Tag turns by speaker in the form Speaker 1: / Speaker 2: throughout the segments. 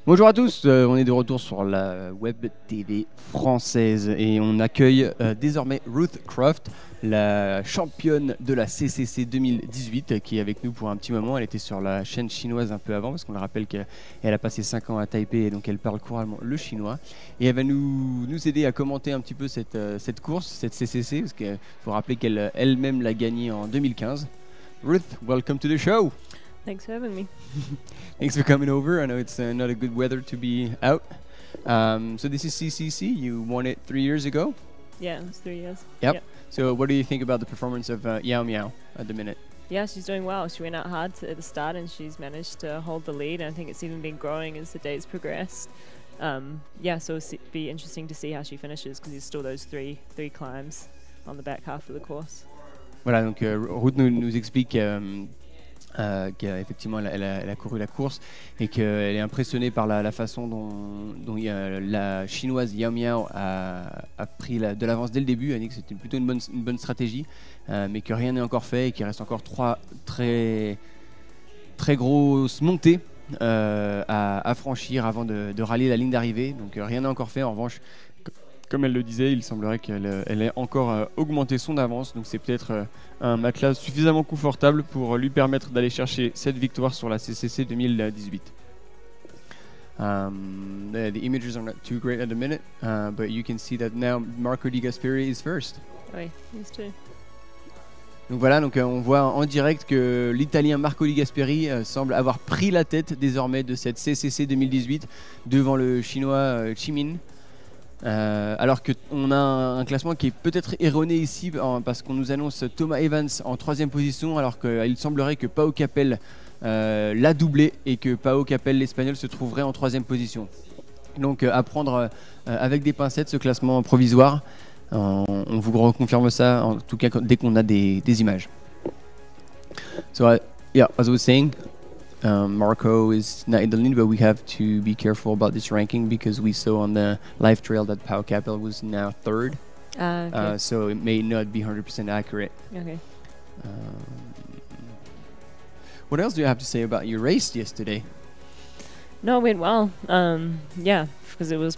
Speaker 1: Bonjour à tous, on est de retour sur la web TV française et on accueille désormais Ruth Croft, la championne de la CCC 2018 qui est avec nous pour un petit moment. Elle était sur la chaîne chinoise un peu avant parce qu'on le rappelle qu'elle a passé 5 ans à Taipei et donc elle parle couramment le chinois. Et elle va nous aider à commenter un petit peu cette course, cette CCC, parce qu'il faut rappeler qu'elle elle-même l'a gagnée en 2015. Ruth, welcome to the show!
Speaker 2: Thanks for having me.
Speaker 1: Thanks for coming over. I know it's not a good weather to be out. So this is CCC. You won it 3 years ago.
Speaker 2: Yeah, it was 3 years.
Speaker 1: Yep. So what do you think about the performance of Yao Miao at the minute?
Speaker 2: Yeah, she's doing well. She went out hard at the start and she's managed to hold the lead. And I think it's even been growing as the days progressed. So it'll be interesting to see how she finishes because there's still those three climbs on the back half of the course.
Speaker 1: Voilà, donc Ruth nous explique qu'effectivement elle a couru la course et qu'elle est impressionnée par la façon dont la chinoise Yao Miao a pris de l'avance dès le début. Elle dit que c'était plutôt une bonne stratégie, mais que rien n'est encore fait et qu'il reste encore 3 très grosses montées à franchir avant de rallier la ligne d'arrivée. Donc rien n'est encore fait. En revanche, comme elle le disait, il semblerait qu'elle ait encore augmenté son avance. Donc c'est peut-être un matelas suffisamment confortable pour lui permettre d'aller chercher cette victoire sur la CCC 2018. The images are not too great at the minute, but you can see that now Marco Di Gasperi is first.
Speaker 2: Oui, he's two.
Speaker 1: Donc voilà, on voit en direct que l'Italien Marco Di Gasperi semble avoir pris la tête désormais de cette CCC 2018 devant le Chinois Chimin. Alors qu'on a un classement qui est peut-être erroné ici parce qu'on nous annonce Thomas Evans en 3e position alors qu'il semblerait que Pau Capel l'a doublé et que Pau Capel l'Espagnol se trouverait en 3e position. Donc à prendre avec des pincettes ce classement provisoire. On vous reconfirme ça en tout cas dès qu'on a des images. So as I was saying, Marco is not in the lead, but we have to be careful about this ranking because we saw on the live trail that Pau Capel was now 3rd.
Speaker 2: Okay.
Speaker 1: So it may not be 100% accurate.
Speaker 2: Okay.
Speaker 1: What else do you have to say about your race yesterday?
Speaker 2: No, it went well. Because it was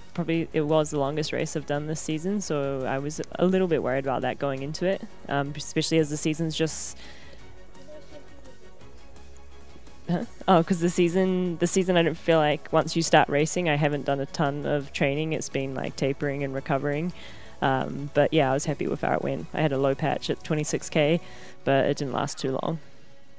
Speaker 2: the longest race I've done this season, so I was a little bit worried about that going into it, especially as the season's just. Because the season I don't feel like once you start racing, I haven't done a ton of training. It's been like tapering and recovering. But yeah, I was happy with how it went. I had a low patch at 26K, but it didn't last too long.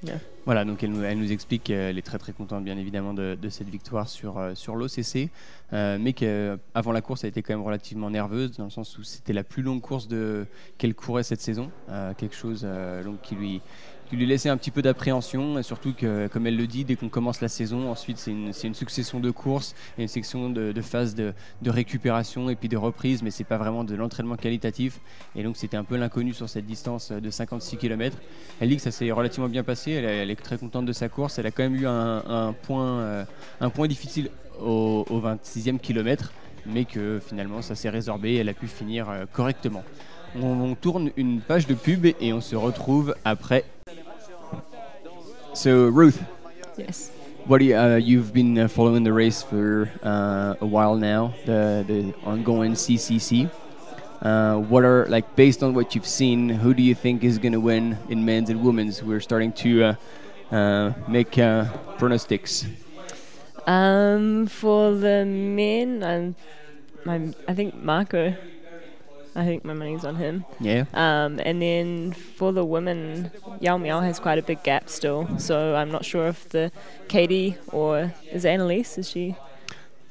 Speaker 2: Yeah.
Speaker 1: Voilà, donc elle nous explique qu'elle est très très contente bien évidemment de cette victoire sur l'OCC, mais qu'avant la course elle était quand même relativement nerveuse dans le sens où c'était la plus longue course qu'elle courait cette saison, quelque chose donc qui lui laissait un petit peu d'appréhension et surtout que, comme elle le dit, dès qu'on commence la saison, ensuite c'est une succession de courses et une section de phases de récupération et puis de reprise, mais c'est pas vraiment de l'entraînement qualitatif et donc c'était un peu l'inconnu sur cette distance de 56 km. Elle dit que ça s'est relativement bien passé, elle est très contente de sa course, elle a quand même eu un point difficile au 26e kilomètre, mais que finalement ça s'est résorbé et elle a pu finir correctement. On tourne une page de pub et on se retrouve après. So Ruth,
Speaker 2: Yes.
Speaker 1: what do you've been following the race for a while now, the ongoing CCC. What are, like, based on what you've seen, who do you think is going to win in men's and women's? We're starting to make pronostics.
Speaker 2: For the men, I think Marco. I think my money's on him.
Speaker 1: Yeah.
Speaker 2: And then for the women, Yao Miao has quite a big gap still, so I'm not sure if Katie or is it Annalise? Is she?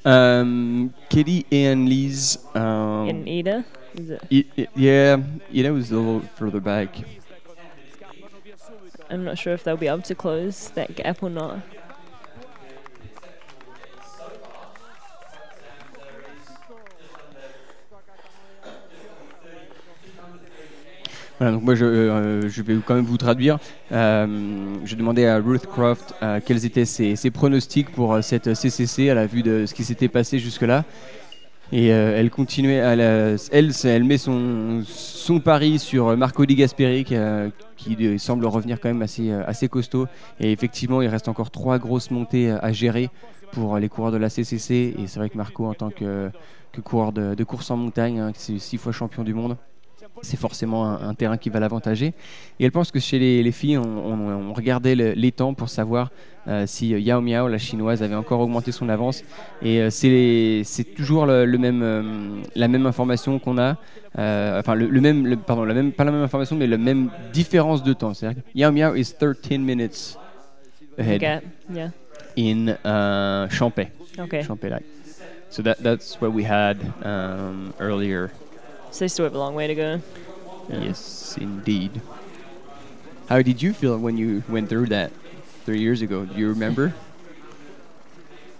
Speaker 1: Katie and Liz.
Speaker 2: And Ida? Is it?
Speaker 1: Yeah, Ida was a little further back.
Speaker 2: I'm not sure if they'll be able to close that gap or not.
Speaker 1: Voilà, donc moi je vais quand même vous traduire. Je demandais à Ruth Croft quels étaient ses pronostics pour cette CCC à la vue de ce qui s'était passé jusque-là. Et elle continuait, elle met son pari sur Marco Di Gasperi qui semble revenir quand même assez costaud. Et effectivement, il reste encore 3 grosses montées à gérer pour les coureurs de la CCC. Et c'est vrai que Marco, en tant que coureur de course en montagne, hein, c'est 6 fois champion du monde, c'est forcément un terrain qui va l'avantager. Et elle pense que chez les filles, on regardait les temps pour savoir si Yao Miao, la chinoise, avait encore augmenté son avance. Et c'est toujours la même information qu'on a. Enfin, pas la même information, mais la même différence de temps. C'est-à-dire que Yao Miao is 13 minutes ahead
Speaker 2: Okay. Yeah.
Speaker 1: in Champais.
Speaker 2: Okay.
Speaker 1: Champais Light. So that's what we had earlier.
Speaker 2: So they still have a long way to go.
Speaker 1: Yes, indeed. How did you feel when you went through that 3 years ago? Do you remember?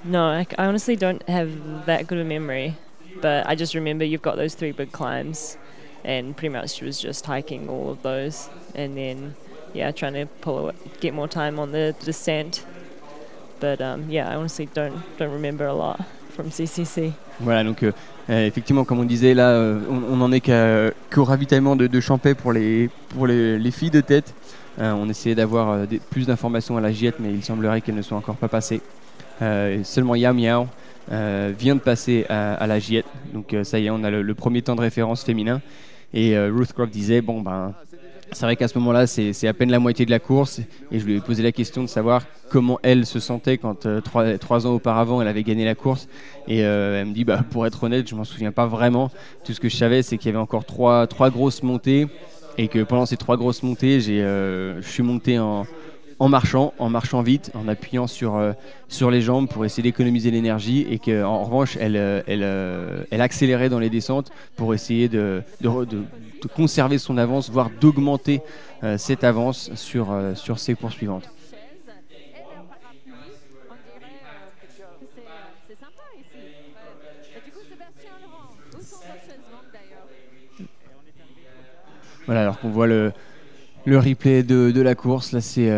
Speaker 2: No, I honestly don't have that good a memory, but I just remember you've got those 3 big climbs, and pretty much she was just hiking all of those, and then trying to get more time on the descent. But I honestly don't remember a lot from CCC.
Speaker 1: Voilà, donc effectivement, comme on disait, là, on n'en est qu'au ravitaillement de Champais pour les filles de tête. On essayait d'avoir plus d'informations à la Giette, mais il semblerait qu'elles ne sont encore pas passées. Seulement Yao Miao vient de passer à la Giette, donc ça y est, on a le premier temps de référence féminin. Et Ruth Croft disait, bon ben, c'est vrai qu'à ce moment-là, c'est à peine la moitié de la course, et je lui ai posé la question de savoir comment elle se sentait quand 3 ans auparavant, elle avait gagné la course. Et elle me dit, bah, pour être honnête, je m'en souviens pas vraiment. Tout ce que je savais, c'est qu'il y avait encore trois grosses montées, et que pendant ces 3 grosses montées, je suis monté en marchant vite, en appuyant sur les jambes pour essayer d'économiser l'énergie, et qu'en revanche, elle accélérait dans les descentes pour essayer de conserver son avance, voire d'augmenter cette avance sur ses poursuivantes. Voilà, alors qu'on voit le replay de la course, là c'est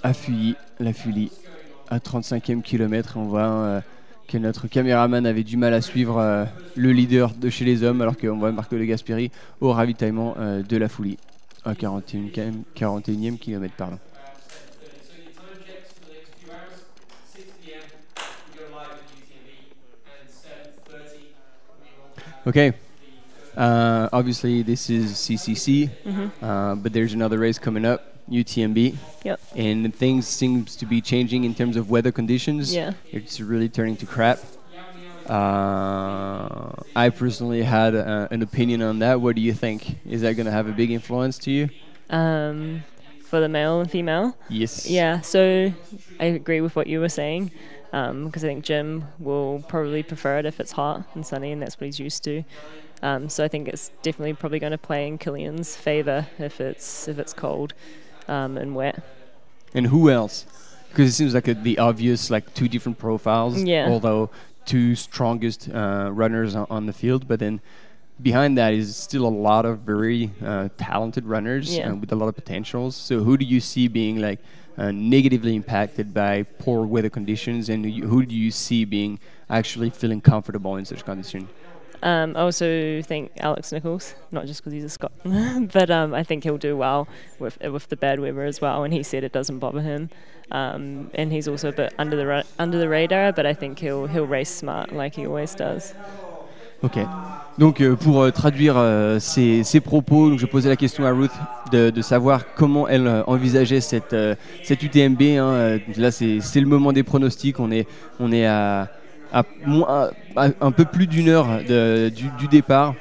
Speaker 1: à Fully, à 35e kilomètre. On voit que notre caméraman avait du mal à suivre le leader de chez les hommes, alors qu'on voit Marco Di Gasperi au ravitaillement de la Fully, à 41e kilomètre, pardon. Okay. Obviously, this is CCC, but there's another race coming up, UTMB.
Speaker 2: Yep.
Speaker 1: And things seems to be changing in terms of weather conditions.
Speaker 2: Yeah.
Speaker 1: It's really turning to crap. I personally had an opinion on that. What do you think? Is that going to have a big influence to you?
Speaker 2: For the male and female?
Speaker 1: Yes.
Speaker 2: Yeah, so I agree with what you were saying, because I think Jim will probably prefer it if it's hot and sunny, and that's what he's used to. So I think it's definitely probably going to play in Killian's favour if it's cold and wet.
Speaker 1: And who else? Because it seems like the obvious, like 2 different profiles.
Speaker 2: Yeah.
Speaker 1: Although 2 strongest runners on the field, but then behind that is still a lot of very talented runners with a lot of potentials. So who do you see being like negatively impacted by poor weather conditions, and who do you see being actually feeling comfortable in such conditions?
Speaker 2: I also think Alex Nichols, not just because he's a Scot, but I think he'll do well with the bad weather as well. And he said it doesn't bother him. And he's also a bit under the radar, but I think he'll race smart like he always does.
Speaker 1: Ok. Donc pour traduire ces propos, donc je posais la question à Ruth de savoir comment elle envisageait cette UTMB. Hein. Là c'est le moment des pronostics. On est à un peu plus d'1 heure du départ.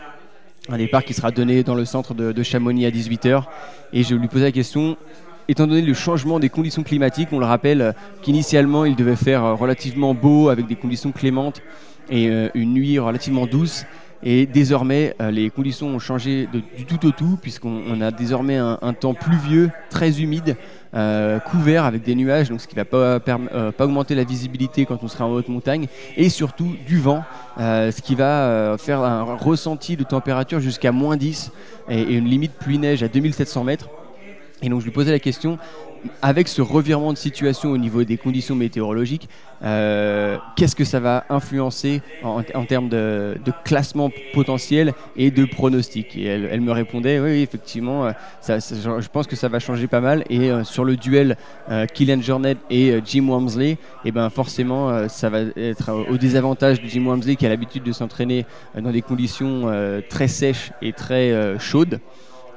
Speaker 1: Un départ qui sera donné dans le centre de Chamonix à 18h. Et je lui posais la question, étant donné le changement des conditions climatiques, on le rappelle qu'initialement il devait faire relativement beau avec des conditions clémentes et une nuit relativement douce. Et désormais, les conditions ont changé du tout au tout, puisqu'on a désormais un temps pluvieux, très humide, couvert avec des nuages, donc ce qui ne va pas augmenter la visibilité quand on sera en haute montagne, et surtout du vent, ce qui va faire un ressenti de température jusqu'à -10 et une limite pluie-neige à 2700 mètres. Et donc je lui posais la question, avec ce revirement de situation au niveau des conditions météorologiques, qu'est-ce que ça va influencer en termes de classement potentiel et de pronostic? Et elle me répondait, oui, effectivement, je pense que ça va changer pas mal. Et sur le duel Kilian Jornet et Jim Walmsley, et ben forcément, ça va être au désavantage de Jim Walmsley qui a l'habitude de s'entraîner dans des conditions très sèches et très chaudes.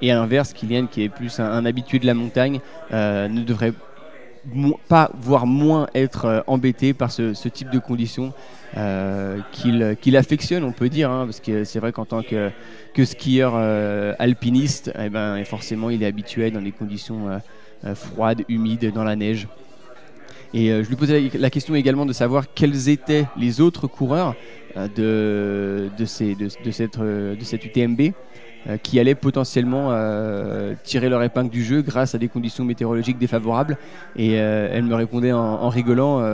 Speaker 1: Et à l'inverse, Kilian, qui est plus un habitué de la montagne, ne devrait pas, voire moins être embêté par ce type de conditions qu'il affectionne, on peut dire, hein, parce que c'est vrai qu'en tant que skieur alpiniste, eh ben, forcément, il est habitué dans des conditions froides, humides, dans la neige. Et je lui posais la question également de savoir quels étaient les autres coureurs de cette UTMB. Qui allaient potentiellement tirer leur épingle du jeu grâce à des conditions météorologiques défavorables. Et elle me répondait en rigolant,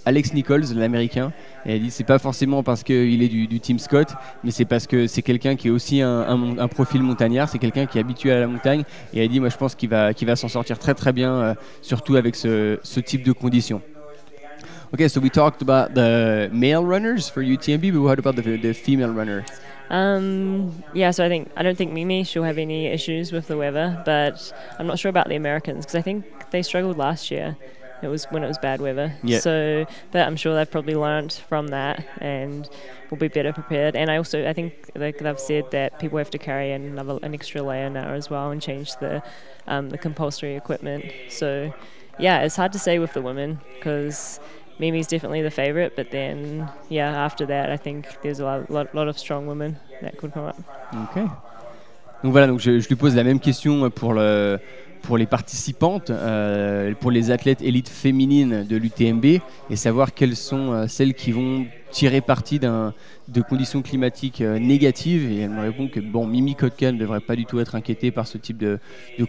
Speaker 1: Alex Nichols, l'américain, et elle dit c'est pas forcément parce qu'il est du team Scott, mais c'est parce que c'est quelqu'un qui est aussi un profil montagnard, c'est quelqu'un qui est habitué à la montagne. Et elle dit moi je pense qu'il va s'en sortir très très bien, surtout avec ce type de conditions. Okay, so we talked about the male runners for UTMB, but what about the female runner?
Speaker 2: Yeah, so I don't think Mimi, she'll have any issues with the weather, but I'm not sure about the Americans because I think they struggled last year. It was when it was bad weather.
Speaker 1: Yeah.
Speaker 2: So, but I'm sure they've probably learned from that and will be better prepared. And I think they've said that people have to carry an extra layer now as well and change the compulsory equipment. So, yeah, it's hard to say with the women because Mimi's definitely the favorite, but then, after that, I think there's a lot of strong women that could come up.
Speaker 1: Ok. Donc voilà, donc je lui pose la même question pour les participantes, pour les athlètes élites féminines de l'UTMB, et savoir quelles sont celles qui vont tirer parti de conditions climatiques négatives. Et elle me répond que Mimi Kotka ne devrait pas du tout être inquiétée par ce type de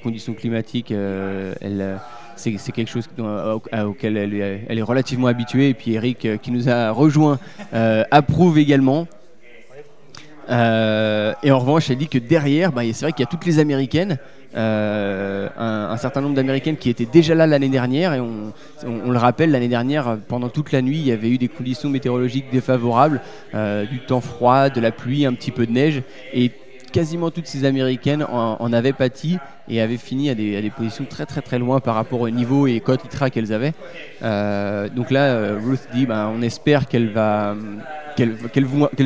Speaker 1: conditions climatiques. C'est quelque chose auquel elle est relativement habituée. Et puis Eric, qui nous a rejoint, approuve également. Et en revanche, elle dit que derrière, c'est vrai qu'il y a toutes les Américaines, un certain nombre d'Américaines qui étaient déjà là l'année dernière. Et on le rappelle, l'année dernière, pendant toute la nuit, il y avait eu des conditions météorologiques défavorables, du temps froid, de la pluie, un petit peu de neige. Et quasiment toutes ces Américaines en avaient pâti et avaient fini à des positions très très très loin par rapport au niveau et cote ITRA qu'elles avaient. Donc là, Ruth dit, on espère qu'elles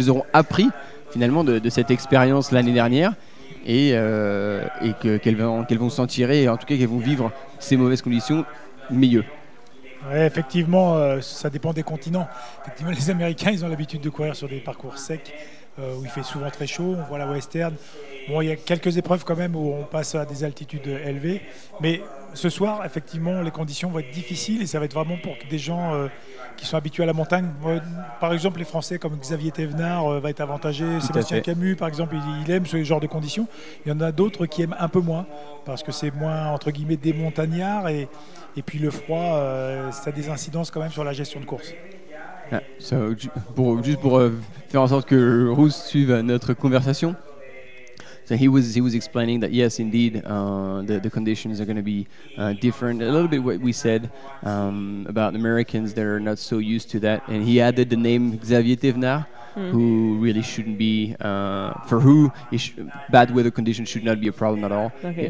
Speaker 1: auront appris finalement de cette expérience l'année dernière et qu'elles vont s'en tirer, et en tout cas qu'elles vont vivre ces mauvaises conditions mieux.
Speaker 3: Ouais, effectivement, ça dépend des continents. Effectivement, les Américains, ils ont l'habitude de courir sur des parcours secs où il fait souvent très chaud. On voit la western. Bon, il y a quelques épreuves quand même où on passe à des altitudes élevées. Mais ce soir, effectivement, les conditions vont être difficiles et ça va être vraiment pour des gens qui sont habitués à la montagne. Par exemple, les Français comme Xavier Thévenard va être avantagé. Sébastien Camus, par exemple, il aime ce genre de conditions. Il y en a d'autres qui aiment un peu moins parce que c'est moins, entre guillemets, des montagnards. Et puis le froid, ça a des incidences quand même sur la gestion de course.
Speaker 1: Juste pour faire en sorte que Ruth suive notre conversation. So he was explaining that yes, indeed, the conditions are going to be different. A little bit what we said about Americans that are not so used to that, and he added the name Xavier Thévenard, who really shouldn't be for who bad weather conditions should not be a problem at all.
Speaker 2: Okay.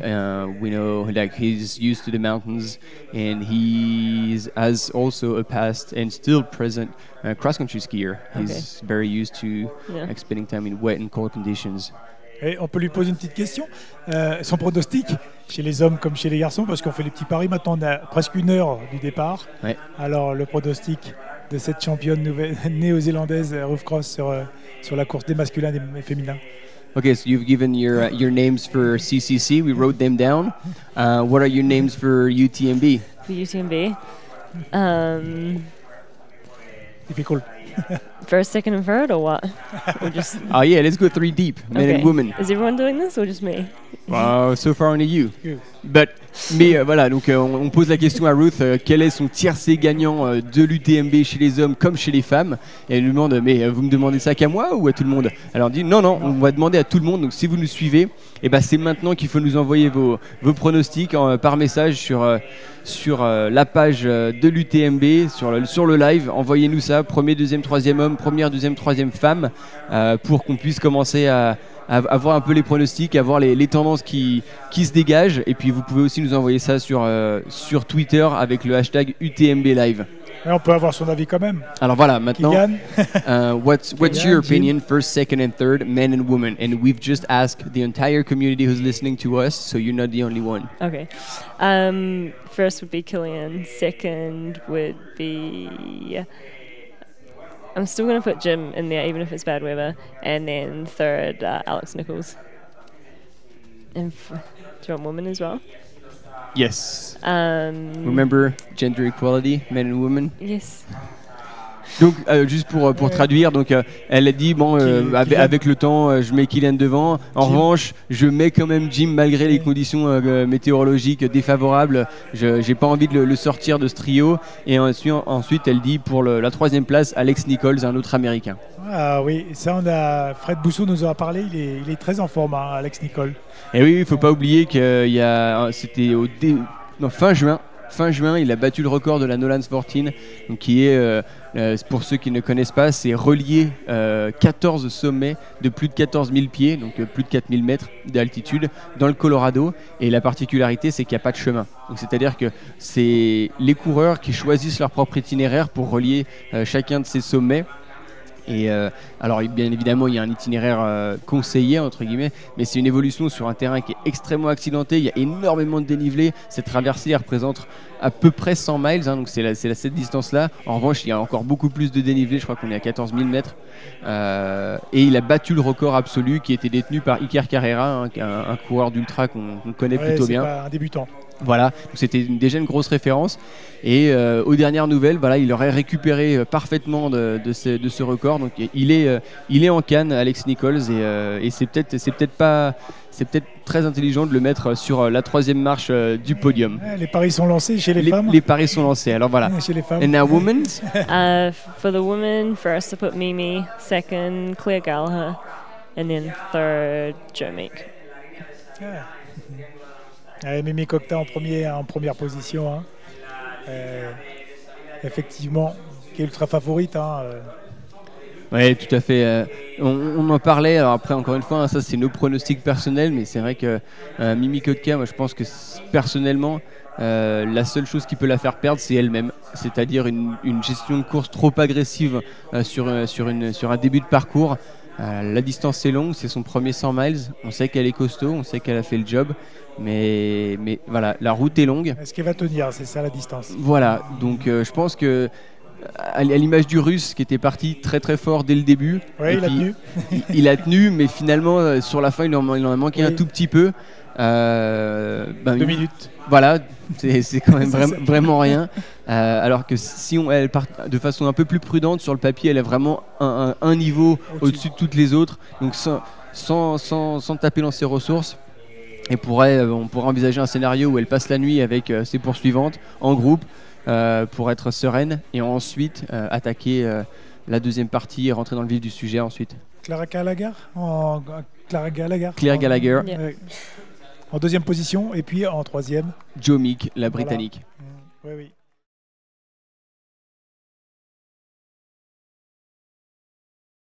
Speaker 1: We know like he's used to the mountains, and he has also a past and still present cross-country skier. He's very used to spending time in wet and cold conditions.
Speaker 3: Et on peut lui poser une petite question. Son pronostic, chez les hommes comme chez les garçons, parce qu'on fait les petits paris maintenant, on a presque 1 heure du départ.
Speaker 1: Ouais.
Speaker 3: Alors le pronostic de cette championne néo-zélandaise Ruth Cross sur la course des masculins et des féminins.
Speaker 1: Okay, so you've given your names for CCC. We wrote them down. What are your names for UTMB?
Speaker 2: The UTMB.
Speaker 3: Difficult.
Speaker 2: First, second, and third, or what? Or just
Speaker 1: Ah yeah, let's go 3 deep, men and women.
Speaker 2: Is everyone doing this, or just me?
Speaker 1: So far only you.
Speaker 3: You.
Speaker 1: Mais voilà, donc on pose la question à Ruth, quel est son tiercé gagnant de l'UTMB chez les hommes comme chez les femmes? Et elle lui demande, mais vous me demandez ça qu'à moi ou à tout le monde? Alors on dit, non, on va demander à tout le monde, donc si vous nous suivez, c'est maintenant qu'il faut nous envoyer vos pronostics par message sur la page de l'UTMB, sur le live. Envoyez-nous ça, premier, deuxième, troisième homme, première, deuxième, troisième femme, pour qu'on puisse commencer à voir un peu les pronostics, à voir les tendances qui se dégagent. Et puis vous pouvez aussi nous envoyer ça sur Twitter avec le hashtag UTMB Live.
Speaker 3: Et on peut avoir son avis quand même.
Speaker 1: Alors voilà, maintenant, what's
Speaker 3: Kylian,
Speaker 1: your
Speaker 3: Jim?
Speaker 1: opinion, first, second and third, men and women? And we've just asked the entire community who's listening to us, so you're not the only one.
Speaker 2: Okay. First would be Killian. Second would be. I'm still going to put Jim in there, even if it's bad weather. And then third, Alex Nichols. And do you want women as well?
Speaker 1: Yes.
Speaker 2: Um,
Speaker 1: Remember gender equality, men and women.
Speaker 2: Yes.
Speaker 1: Donc juste pour traduire, donc elle a dit avec le temps je mets Kylian devant. En revanche, je mets quand même Jim malgré les conditions météorologiques défavorables. J'ai pas envie de le sortir de ce trio. Et ensuite elle dit pour la troisième place Alex Nichols, un autre Américain.
Speaker 3: Ah oui, ça Fred Bousseau nous en a parlé. Il est très en forme, hein, Alex Nichols.
Speaker 1: Et oui, il faut pas oublier que c'était fin juin. Fin juin, il a battu le record de la Nolan's 14, donc qui est, pour ceux qui ne connaissent pas, c'est relier 14 sommets de plus de 14 000 pieds, donc plus de 4 000 mètres d'altitude, dans le Colorado. Et la particularité, c'est qu'il n'y a pas de chemin. Donc, c'est-à-dire que c'est les coureurs qui choisissent leur propre itinéraire pour relier chacun de ces sommets. Et alors bien évidemment il y a un itinéraire conseillé entre guillemets, mais c'est une évolution sur un terrain qui est extrêmement accidenté, il y a énormément de dénivelé. Cette traversée représente à peu près 100 miles, hein, donc c'est cette distance là. En revanche il y a encore beaucoup plus de dénivelé, je crois qu'on est à 14 000 mètres, et il a battu le record absolu qui était détenu par Iker Carrera, hein, un coureur d'ultra qu'on connaît plutôt bien.
Speaker 3: C'est pas un débutant.
Speaker 1: Voilà, donc c'était déjà une grosse référence. Et aux dernières nouvelles, voilà, il aurait récupéré parfaitement de ce record. Donc il est en canne, Alex Nichols, et c'est peut-être très intelligent de le mettre sur la troisième marche du podium.
Speaker 3: Les paris sont lancés chez les femmes.
Speaker 1: Les paris sont lancés. Alors voilà.
Speaker 3: Chez les femmes.
Speaker 1: And now women.
Speaker 2: For the women, first I put Mimi, second Claire Gallagher, and then third Joe Meek.
Speaker 3: Mimi Cocta en première position, hein. Effectivement, qui est ultra favorite. Hein.
Speaker 1: Oui, tout à fait. On en parlait. Alors après, encore une fois, hein, ça c'est nos pronostics personnels, mais c'est vrai que Mimi Kotka, moi je pense que personnellement, la seule chose qui peut la faire perdre, c'est elle-même. C'est-à-dire une gestion de course trop agressive sur un début de parcours. La distance est longue, c'est son premier 100 miles. On sait qu'elle est costaud, on sait qu'elle a fait le job. Mais voilà, la route est longue.
Speaker 3: Est-ce qu'elle va tenir? C'est ça la distance.
Speaker 1: Voilà, donc je pense que à l'image du Russe qui était parti très très fort dès le début,
Speaker 3: oui, il a tenu.
Speaker 1: il a tenu, mais finalement sur la fin il en a manqué un tout petit peu. 2
Speaker 3: minutes.
Speaker 1: Voilà, c'est quand même vraiment rien. Alors que si elle part de façon un peu plus prudente sur le papier, elle a vraiment un niveau au-dessus de toutes les autres. Donc sans taper dans ses ressources. Et on pourrait envisager un scénario où elle passe la nuit avec ses poursuivantes en groupe pour être sereine et ensuite attaquer la deuxième partie et rentrer dans le vif du sujet ensuite.
Speaker 3: Claire Gallagher en deuxième position et puis en troisième
Speaker 1: Joe Meek, la Britannique.
Speaker 3: Voilà. Oui.